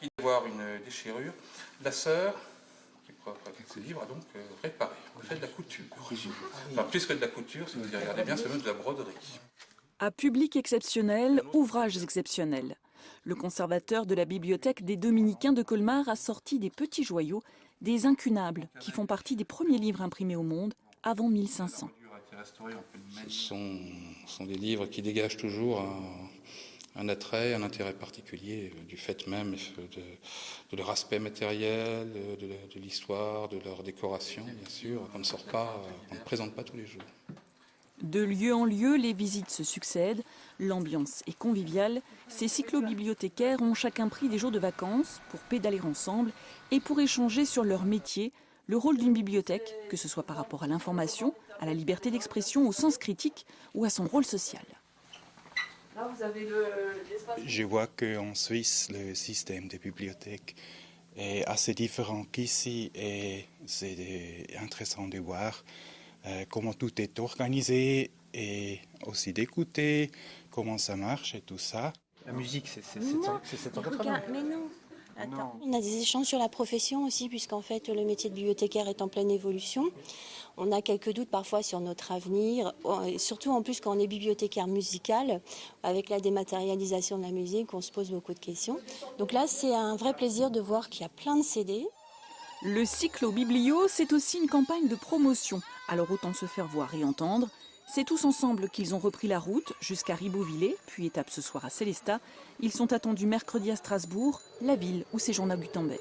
Il doit y avoir une déchirure. La sœur, qui croit avec ce livre, a donc réparé. On fait de la couture. Enfin, plus que de la couture, si vous y regardez bien, c'est même de la broderie. À public exceptionnel, ouvrages exceptionnels. Le conservateur de la bibliothèque des Dominicains de Colmar a sorti des petits joyaux, des incunables, qui font partie des premiers livres imprimés au monde, avant 1500. Ce sont des livres qui dégagent toujours un attrait, un intérêt particulier du fait même de leur aspect matériel, de l'histoire, de leur décoration, bien sûr, qu'on ne présente pas tous les jours. De lieu en lieu, les visites se succèdent, l'ambiance est conviviale. Ces cyclo-bibliothécaires ont chacun pris des jours de vacances pour pédaler ensemble et pour échanger sur leur métier, le rôle d'une bibliothèque, que ce soit par rapport à l'information, à la liberté d'expression, au sens critique ou à son rôle social. Là, vous avez l'espace. Je vois qu'en Suisse, le système des bibliothèques est assez différent qu'ici et c'est intéressant de voir comment tout est organisé et aussi d'écouter comment ça marche et tout ça. La musique, c'est 780. Mais non. Attends. On a des échanges sur la profession aussi, puisqu'en fait le métier de bibliothécaire est en pleine évolution. On a quelques doutes parfois sur notre avenir, surtout en plus quand on est bibliothécaire musical, avec la dématérialisation de la musique, on se pose beaucoup de questions. Donc là, c'est un vrai plaisir de voir qu'il y a plein de CD. Le cyclo-biblio, c'est aussi une campagne de promotion, alors autant se faire voir et entendre. C'est tous ensemble qu'ils ont repris la route jusqu'à Ribeauvillé, puis étape ce soir à Célestat. Ils sont attendus mercredi à Strasbourg, la ville où séjourna Gutenberg.